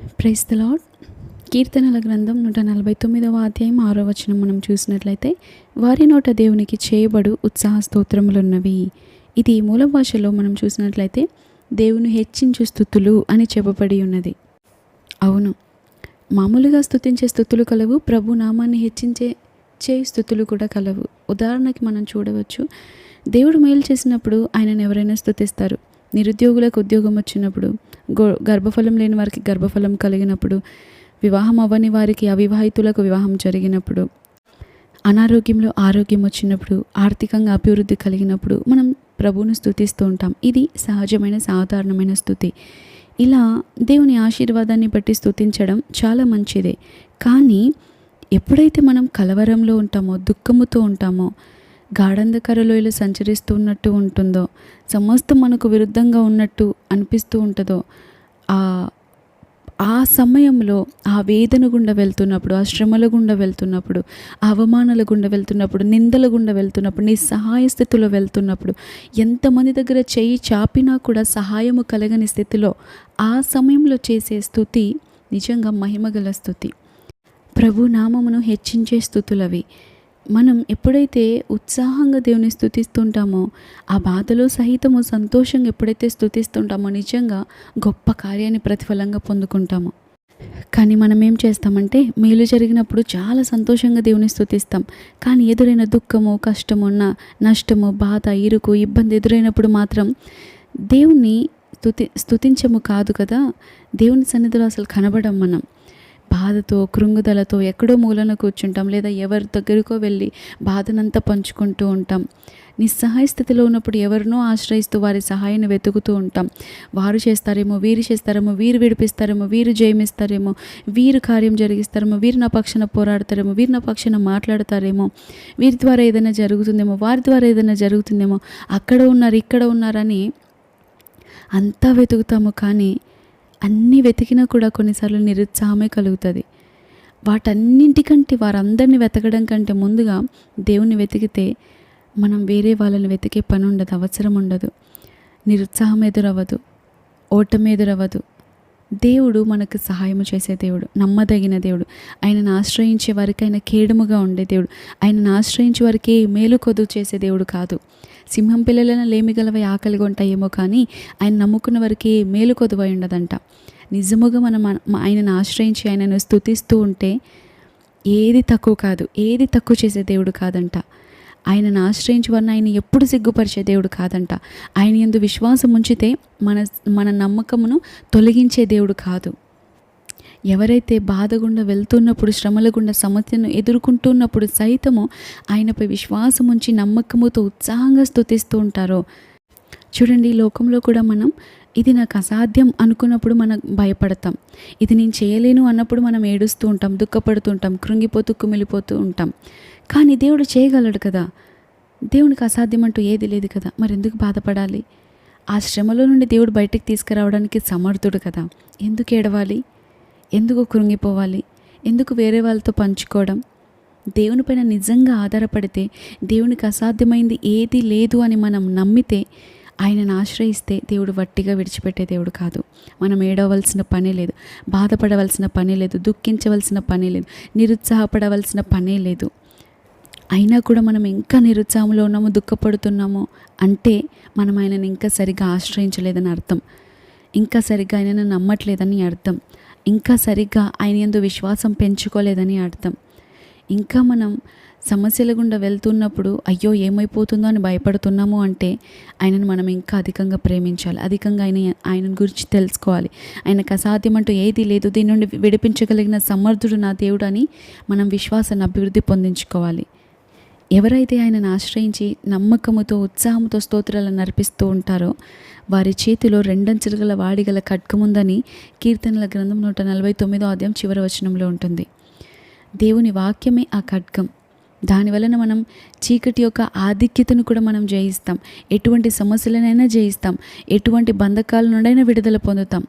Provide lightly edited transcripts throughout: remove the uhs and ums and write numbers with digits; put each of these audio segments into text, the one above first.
Praise the lord. కీర్తనల గ్రంథం 149వ అధ్యాయం 6వ వచనం మనం చూసినట్లయితే, వారి నోట దేవునికి చేయబడు ఉత్సాహ స్తోత్రములున్నవి. ఇది మూల భాషలో మనం చూసినట్లయితే దేవుని హెచ్చించు స్తుతులు అని చెప్పబడి ఉన్నది. అవును, మామూలుగా స్తుతించే స్తుతులు కలవు, ప్రభు నామాన్ని హెచ్చించే స్తుతులు కూడా కలవు. ఉదాహరణకి మనం చూడవచ్చు, దేవుడు మేలు చేసినప్పుడు ఆయనను ఎవరైనా స్తుతిస్తారు. నిరుద్యోగులకు ఉద్యోగం వచ్చినప్పుడు, గర్భఫలం లేని వారికి గర్భఫలం కలిగినప్పుడు, వివాహం అవ్వని వారికి అవివాహితులకు వివాహం జరిగినప్పుడు, అనారోగ్యంలో ఆరోగ్యం వచ్చినప్పుడు, ఆర్థికంగా అభివృద్ధి కలిగినప్పుడు మనం ప్రభువును స్తుతిస్తూ ఉంటాం. ఇది సహజమైన సాధారణమైన స్తుతి. ఇలా దేవుని ఆశీర్వాదాన్ని బట్టి స్తుతించడం చాలా మంచిదే. కానీ ఎప్పుడైతే మనం కలవరంలో ఉంటామో, దుఃఖముతో ఉంటామో, గాఢంధకర లోయలో సంచరిస్తూ ఉన్నట్టు ఉంటుందో, సమస్తం మనకు విరుద్ధంగా ఉన్నట్టు అనిపిస్తూ ఉంటుందో, ఆ సమయంలో ఆ వేదన గుండా వెళ్తున్నప్పుడు, ఆ శ్రమల గుండా వెళ్తున్నప్పుడు, ఆ అవమానాల గుండా వెళ్తున్నప్పుడు, నిందల గుండా వెళ్తున్నప్పుడు, నీ సహాయ స్థితిలో వెళ్తున్నప్పుడు, ఎంతమంది దగ్గర చెయ్యి చాపినా కూడా సహాయము కలగని స్థితిలో ఆ సమయంలో చేసే స్తుతి నిజంగా మహిమగల స్తుతి, ప్రభు నామమును హెచ్చించే స్తుతులవి. మనం ఎప్పుడైతే ఉత్సాహంగా దేవుని స్తుతిస్తుంటామో, ఆ బాధలో సహితము సంతోషంగా ఎప్పుడైతే స్తుతిస్తుంటామో, నిజంగా గొప్ప కార్యాన్ని ప్రతిఫలంగా పొందుకుంటాము. కానీ మనం ఏం చేస్తామంటే, మేలు జరిగినప్పుడు చాలా సంతోషంగా దేవుని స్తుతిస్తాం. కానీ ఎదురైన దుఃఖము, కష్టము, నష్టము, బాధ, ఇరుకు, ఇబ్బంది ఎదురైనప్పుడు మాత్రం దేవుణ్ణి స్తుతించము కాదు కదా, దేవుని సన్నిధిలో అసలు కనబడం. మనం బాధతో, కృంగుదలతో ఎక్కడో మూలన కూర్చుంటాం, లేదా ఎవరి దగ్గరకో వెళ్ళి బాధనంతా పంచుకుంటూ ఉంటాం. నిస్సహాయ స్థితిలో ఉన్నప్పుడు ఎవరినో ఆశ్రయిస్తూ వారి సహాయాన్ని వెతుకుతూ ఉంటాం. వారు చేస్తారేమో, వీరు చేస్తారేమో, వీరు విడిపిస్తారేమో, వీరు జయమిస్తారేమో, వీరు కార్యం జరిగిస్తారేమో, వీరు నా పక్షాన పోరాడతారేమో, వీరు నా పక్షాన మాట్లాడతారేమో, వీరి ద్వారా ఏదైనా జరుగుతుందేమో, వారి ద్వారా ఏదైనా జరుగుతుందేమో, అక్కడ ఉన్నారు, ఇక్కడ ఉన్నారని అంతా వెతుకుతాము. కానీ అన్నీ వెతికినా కూడా కొన్నిసార్లు నిరుత్సాహమే కలుగుతుంది. వాటన్నింటికంటే, వారందరినీ వెతకడం కంటే ముందుగా దేవుని వెతికితే మనం వేరే వాళ్ళని వెతికే పని ఉండదు, అవసరం ఉండదు. నిరుత్సాహం ఎదురవ్వదు, ఓటమి ఎదురవ్వదు. దేవుడు మనకు సహాయము చేసే దేవుడు, నమ్మదగిన దేవుడు. ఆయనను ఆశ్రయించే వారికి ఆయన కేడముగా ఉండే దేవుడు. ఆయనను ఆశ్రయించే వారికి మేలు కొదువు చేసే దేవుడు కాదు. సింహం పిల్లలైన లేమిగలవై ఆకలిగా ఉంటాయేమో, కానీ ఆయన నమ్ముకున్న వారికి మేలు కొదువై ఉండదంట. నిజముగా మనం ఆయనను ఆశ్రయించి ఆయనను స్తుతిస్తూ ఉంటే ఏది తక్కువ కాదు, ఏది తక్కువ చేసే దేవుడు కాదంట. ఆయనను ఆశ్రయించి వారిని ఆయన ఎప్పుడు సిగ్గుపరిచే దేవుడు కాదంట. ఆయన యందు విశ్వాసం ఉంచితే మన నమ్మకమును తొలగించే దేవుడు కాదు. ఎవరైతే బాధ గుండా వెళ్తున్నప్పుడు, శ్రమల గుండా, సమస్యను ఎదుర్కొంటున్నప్పుడు సైతము ఆయనపై విశ్వాసం ఉంచి నమ్మకముతో ఉత్సాహంగా స్తుతిస్తూ ఉంటారో, చూడండి, ఈ లోకంలో కూడా మనం ఇది నాకు అసాధ్యం అనుకున్నప్పుడు మనం భయపడతాం. ఇది నేను చేయలేను అన్నప్పుడు మనం ఏడుస్తూ ఉంటాం, దుఃఖపడుతూ ఉంటాం, కృంగిపోతూ కుమిలిపోతూ ఉంటాం. కానీ దేవుడు చేయగలడు కదా, దేవునికి అసాధ్యం అంటూ ఏది లేదు కదా, మరెందుకు బాధపడాలి? ఆ శ్రమలో నుండి దేవుడు బయటికి తీసుకురావడానికి సమర్థుడు కదా, ఎందుకు ఏడవాలి? ఎందుకు కృంగిపోవాలి? ఎందుకు వేరే వాళ్ళతో పంచుకోవడం? దేవునిపైన నిజంగా ఆధారపడితే, దేవునికి అసాధ్యమైంది ఏది లేదు అని మనం నమ్మితే, ఆయనను ఆశ్రయిస్తే దేవుడు వట్టిగా విడిచిపెట్టే దేవుడు కాదు. మనం ఏడవలసిన పనే లేదు, బాధపడవలసిన పనే లేదు, దుఃఖించవలసిన పనే లేదు, నిరుత్సాహపడవలసిన పనే లేదు. అయినా కూడా మనం ఇంకా నిరుత్సాహంలో ఉన్నాము, దుఃఖపడుతున్నాము అంటే మనం ఆయనను ఇంకా సరిగ్గా ఆశ్రయించలేదని అర్థం, ఇంకా సరిగ్గా ఆయనను నమ్మట్లేదని అర్థం, ఇంకా సరిగ్గా ఆయన యందు విశ్వాసం పెంచుకోలేదని అర్థం. ఇంకా మనం సమస్యల గుండా వెళ్తున్నప్పుడు అయ్యో ఏమైపోతుందో అని భయపడుతున్నాము అంటే ఆయనను మనం ఇంకా అధికంగా ప్రేమించాలి, అధికంగా ఆయన గురించి తెలుసుకోవాలి. ఆయనకు అసాధ్యం అంటూ ఏది లేదు, దీని నుండి విడిపించగలిగిన సమర్థుడు నా దేవుడు అని మనం విశ్వాసాన్ని అభివృద్ధి పొందించుకోవాలి. ఎవరైతే ఆయనను ఆశ్రయించి నమ్మకముతో, ఉత్సాహంతో స్తోత్రాలను అర్పిస్తూ ఉంటారో వారి చేతిలో రెండంచెల గల వాడిగల ఖడ్గముందని కీర్తనల గ్రంథం 149వ అధ్యాయం చివరి వచనంలో ఉంటుంది. దేవుని వాక్యమే ఆ ఖడ్గం. దానివలన మనం చీకటి యొక్క ఆధిక్యతను కూడా మనం జయిస్తాం, ఎటువంటి సమస్యలనైనా జయిస్తాం, ఎటువంటి బంధకాల నుండైనా విడుదల పొందుతాం.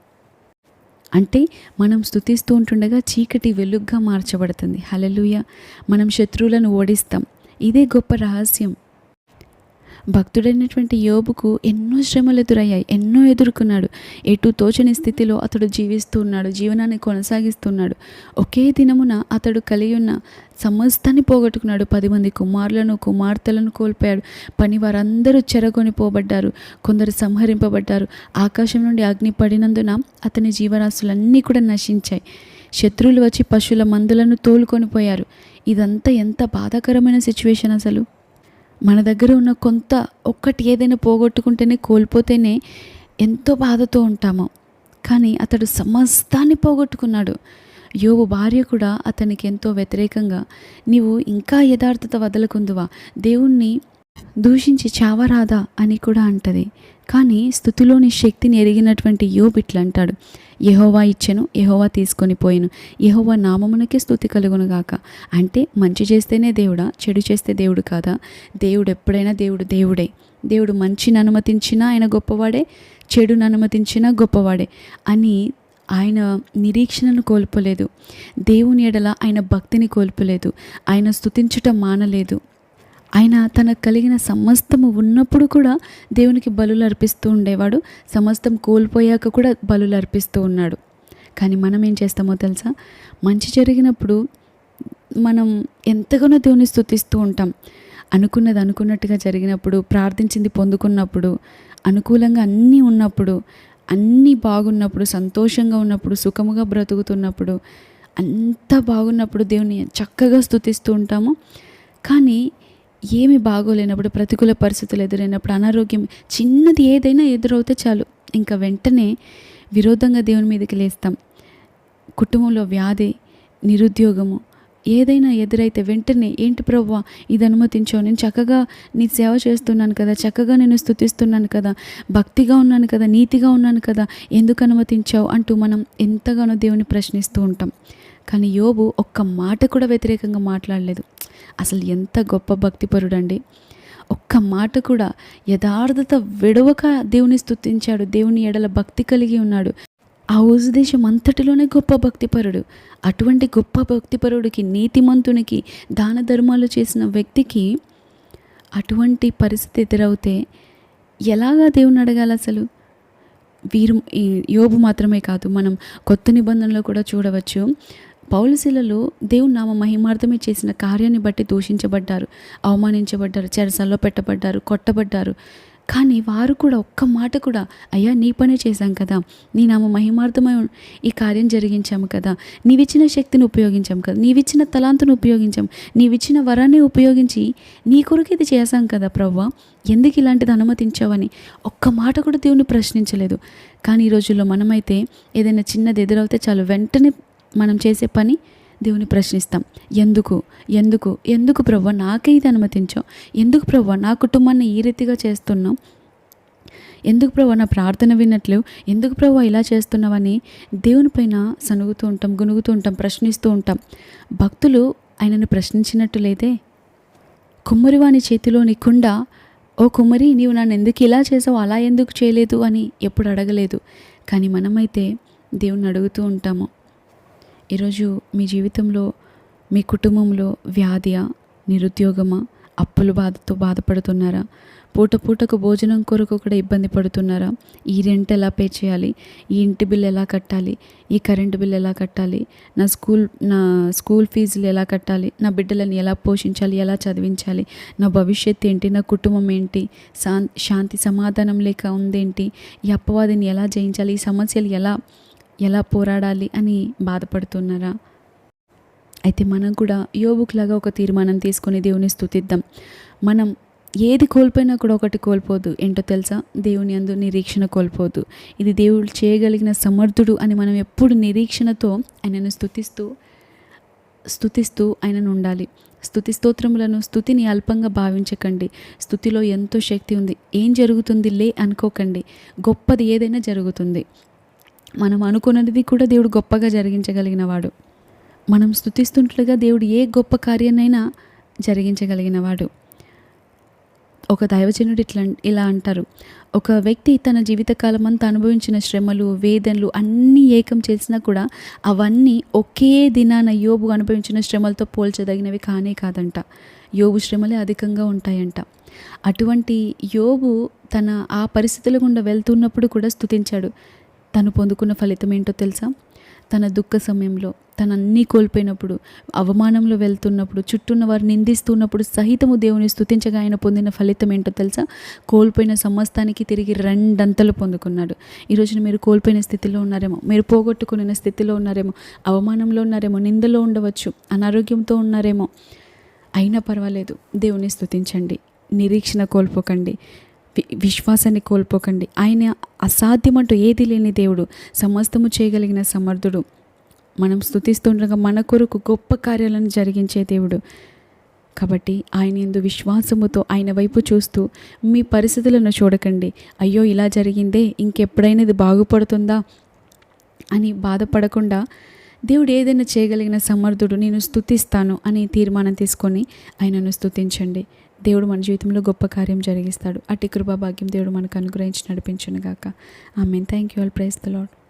అంటే మనం స్తుతిస్తూ ఉంటుండగా చీకటి వెలుగ్గా మార్చబడుతుంది. హల్లెలూయా. మనం శత్రువులను ఓడిస్తాం. ఇదే గొప్ప రహస్యం. భక్తుడైనటువంటి యోబుకు ఎన్నో శ్రమలు ఎదురయ్యాయి, ఎన్నో ఎదుర్కొన్నాడు. ఎటు తోచని స్థితిలో అతడు జీవిస్తూ ఉన్నాడు, జీవనాన్ని కొనసాగిస్తున్నాడు. ఒకే దినమున అతడు కలిగి ఉన్న సమస్తాన్ని పోగొట్టుకున్నాడు. 10 మంది కుమారులను కుమార్తెలను కోల్పోయాడు. పని వారందరూ చెరగొనిపోబడ్డారు, కొందరు సంహరింపబడ్డారు. ఆకాశం నుండి అగ్ని పడినందున అతని జీవరాశులన్నీ కూడా నశించాయి. శత్రువులు వచ్చి పశువుల మందులను తోలుకొని పోయారు. ఇదంతా ఎంత బాధాకరమైన సిచ్యువేషన్ అసలు. మన దగ్గర ఉన్న కొంత ఒక్కటి ఏదైనా పోగొట్టుకుంటేనే, కోల్పోతేనే ఎంతో బాధతో ఉంటాము. కానీ అతడు సమస్తాన్ని పోగొట్టుకున్నాడు. యోబు భార్య కూడా అతనికి ఎంతో వ్యతిరేకంగా, నీవు ఇంకా యథార్థత వదలకుందువా, దేవుణ్ణి దూషించి చావరాదా అని కూడా అంటది. కానీ స్తుతిలోని శక్తిని ఎరిగినటువంటి యోబు ఇట్లా అంటాడు, యెహోవా ఇచ్చెను, యెహోవా తీసుకొని పోయెను, యెహోవా నామమునకే స్తుతి కలుగునుగాక. అంటే మంచి చేస్తేనే దేవుడా, చెడు చేస్తే దేవుడు కాదా? దేవుడు ఎప్పుడైనా దేవుడే. దేవుడు మంచిని అనుమతించినా ఆయన గొప్పవాడే, చెడును అనుమతించినా గొప్పవాడే అని ఆయన నిరీక్షణను కోల్పోలేదు. దేవుని ఎడల ఆయన భక్తిని కోల్పోలేదు. ఆయన స్తుతించుట మానలేదు. ఆయన తనకు కలిగిన సమస్తము ఉన్నప్పుడు కూడా దేవునికి బలులు అర్పిస్తూ ఉండేవాడు. సమస్తం కోల్పోయాక కూడా బలులు అర్పిస్తూ ఉన్నాడు. కానీ మనం ఏం చేస్తామో తెలుసా? మంచి జరిగినప్పుడు మనం ఎంతగానో దేవుని స్తుతిస్తూ ఉంటాం. అనుకున్నది అనుకున్నట్టుగా జరిగినప్పుడు, ప్రార్థించింది పొందుకున్నప్పుడు, అనుకూలంగా అన్నీ ఉన్నప్పుడు, అన్నీ బాగున్నప్పుడు, సంతోషంగా ఉన్నప్పుడు, సుఖముగా బ్రతుకుతున్నప్పుడు, అంతా బాగున్నప్పుడు దేవుని చక్కగా స్తుతిస్తూ ఉంటాము. కానీ ఏమి బాగోలేనప్పుడు, ప్రతికూల పరిస్థితులు ఎదురైనప్పుడు, అనారోగ్యం చిన్నది ఏదైనా ఎదురవుతే చాలు ఇంకా వెంటనే విరోధంగా దేవుని మీదకి లేస్తాం. కుటుంబంలో వ్యాధి, నిరుద్యోగము ఏదైనా ఎదురైతే వెంటనే, ఏంటి ప్రభువా ఇది అనుమతించావు, నేను చక్కగా నీ సేవ చేస్తున్నాను కదా, చక్కగా నేను స్తుతిస్తున్నాను కదా, భక్తిగా ఉన్నాను కదా, నీతిగా ఉన్నాను కదా, ఎందుకు అనుమతించావు అంటూ మనం ఎంతగానో దేవుని ప్రశ్నిస్తూ ఉంటాం. కానీ యోబు ఒక్క మాట కూడా వ్యతిరేకంగా మాట్లాడలేదు. అసలు ఎంత గొప్ప భక్తిపరుడండి. ఒక్క మాట కూడా యథార్థత విడవక దేవుని స్తుతించాడు. దేవుని ఎడల భక్తి కలిగి ఉన్నాడు. ఆ ఊజు దేశం అంతటిలోనే గొప్ప భక్తిపరుడు. అటువంటి గొప్ప భక్తిపరుడికి, నీతిమంతునికి, దాన ధర్మాలు చేసిన వ్యక్తికి అటువంటి పరిస్థితి ఎదురవుతే ఎలాగా దేవుని అడగాలి అసలు? యోబు మాత్రమే కాదు, మనం కొత్త నిబంధనలో కూడా చూడవచ్చు. పౌలు శీలలు దేవుని నామ మహిమార్థమే చేసిన కార్యాన్ని బట్టి దూషించబడ్డారు, అవమానించబడ్డారు, చెరసాల్లో పెట్టబడ్డారు, కొట్టబడ్డారు. కానీ వారు కూడా ఒక్క మాట కూడా, అయ్యా నీ పనే చేశాం కదా, నీ నామ మహిమార్థమై ఈ కార్యం జరిగించాము కదా, నీవిచ్చిన శక్తిని ఉపయోగించాం కదా, నీవిచ్చిన తలాంతును ఉపయోగించాం, నీవిచ్చిన వరాన్ని ఉపయోగించి నీ కొరకు ఇది చేశాం కదా ప్రభువా, ఎందుకు ఇలాంటిది అనుమతించావని ఒక్క మాట కూడా దేవుని ప్రశ్నించలేదు. కానీ ఈ రోజుల్లో మనమైతే ఏదైనా చిన్నది ఎదురవుతే చాలు వెంటనే మనం చేసే పని దేవుని ప్రశ్నిస్తాం. ఎందుకు ఎందుకు ఎందుకు ప్రభువా నాకే ఇది అనుమతించావు, ఎందుకు ప్రభువా నా కుటుంబాన్ని ఈ రీతిగా చేస్తున్నావు, ఎందుకు ప్రభువా నా ప్రార్థన విన్నట్లు, ఎందుకు ప్రభువా ఇలా చేస్తున్నావని దేవుని పైన సనుగుతూ ఉంటాం, గునుగుతూ ఉంటాం, ప్రశ్నిస్తూ ఉంటాం. భక్తులు ఆయనను ప్రశ్నించినట్టు లేదే. కుమ్మరివాని చేతిలోని కుండ, ఓ కుమ్మరి నీవు నన్ను ఎందుకు ఇలా చేసావు, అలా ఎందుకు చేయలేదు అని ఎప్పుడు అడగలేదు. కానీ మనమైతే దేవుని అడుగుతూ ఉంటాము. ఈరోజు మీ జీవితంలో, మీ కుటుంబంలో వ్యాధియా, నిరుద్యోగమా, అప్పుల బాధతో బాధపడుతున్నారా? పూటకు భోజనం కొరకు కూడా ఇబ్బంది పడుతున్నారా? ఈ రెంట్ ఎలా పే చేయాలి, ఈ ఇంటి బిల్ ఎలా కట్టాలి, ఈ కరెంటు బిల్ ఎలా కట్టాలి, నా స్కూల్ ఫీజులు ఎలా కట్టాలి, నా బిడ్డలను ఎలా పోషించాలి, ఎలా చదివించాలి, నా భవిష్యత్తు ఏంటి, నా కుటుంబం ఏంటి, శాంతి సమాధానం లేక ఉందేంటి, ఈ అపవాదిని ఎలా జయించాలి, ఈ సమస్యలు ఎలా పోరాడాలి అని బాధపడుతున్నారా? అయితే మనం కూడా యోబుకులాగా ఒక తీర్మానం తీసుకొని దేవుని స్తుతిద్దాం. మనం ఏది కోల్పోయినా కూడా ఒకటి కోల్పోదు, ఏంటో తెలుసా? దేవుని యందు నిరీక్షణ కోల్పోదు. ఇది దేవుడు చేయగలిగిన సమర్థుడు అని మనం ఎప్పుడు నిరీక్షణతో ఆయనను స్తుతిస్తూ ఆయనను ఉండాలి. స్తుతి స్తోత్రములను, స్తుతిని అల్పంగా భావించకండి. స్తుతిలో ఎంతో శక్తి ఉంది. ఏం జరుగుతుంది లే అనుకోకండి. గొప్పది ఏదైనా జరుగుతుంది. మనం అనుకున్నది కూడా దేవుడు గొప్పగా జరిగించగలిగిన వాడు. మనం స్తుతిస్తుండగా దేవుడు ఏ గొప్ప కార్యాన్నైనా జరిగించగలిగిన వాడు. ఒక దైవజనుడు ఇలా అంటారు, ఒక వ్యక్తి తన జీవితకాలం అంతా అనుభవించిన శ్రమలు, వేదనలు అన్నీ ఏకం చేసినా కూడా అవన్నీ ఒకే దినాన యోబు అనుభవించిన శ్రమలతో పోల్చదగినవి కానే కాదంట. యోబు శ్రమలే అధికంగా ఉంటాయంట. అటువంటి యోబు తన ఆ పరిస్థితుల గుండా వెళ్తున్నప్పుడు కూడా స్తుతించాడు. తను పొందుకున్న ఫలితం ఏంటో తెలుసా? తన దుఃఖ సమయంలో, తను అన్నీ కోల్పోయినప్పుడు, అవమానంలో వెళ్తున్నప్పుడు, చుట్టూన్న వారు నిందిస్తున్నప్పుడు సహితము దేవుని స్తుతించగా ఆయన పొందిన ఫలితం ఏంటో తెలుసా? కోల్పోయిన సమస్తానికి తిరిగి రెండంతలు పొందుకున్నాడు. ఈరోజున మీరు కోల్పోయిన స్థితిలో ఉన్నారేమో, మీరు పోగొట్టుకున్న స్థితిలో ఉన్నారేమో, అవమానంలో ఉన్నారేమో, నిందలో ఉండవచ్చు, అనారోగ్యంతో ఉన్నారేమో. అయినా పర్వాలేదు, దేవుని స్తుతించండి. నిరీక్షణ కోల్పోకండి, విశ్వాసాన్ని కోల్పోకండి. ఆయన అసాధ్యమంటూ ఏది లేని దేవుడు, సమస్తము చేయగలిగిన సమర్థుడు. మనం స్తుతిస్తుండగా మన కొరకు గొప్ప కార్యాలను జరిగించే దేవుడు. కాబట్టి ఆయన యందు విశ్వాసముతో ఆయన వైపు చూస్తూ మీ పరిస్థితులను చూడకండి. అయ్యో ఇలా జరిగిందే, ఇంకెప్పుడైనా ఇది బాగుపడుతుందా అని బాధపడకుండా దేవుడు ఏదైనా చేయగలిగిన సమర్థుడు, నేను స్తుతిస్తాను అని తీర్మానం తీసుకొని ఆయనను స్తుతించండి. దేవుడు మన జీవితంలో గొప్ప కార్యం జరిగిస్తాడు. అట్టి కృపా భాగ్యం దేవుడు మనకు అనుగ్రహించి నడిపించును గాక. Amen. Thank you all. Praise the lord.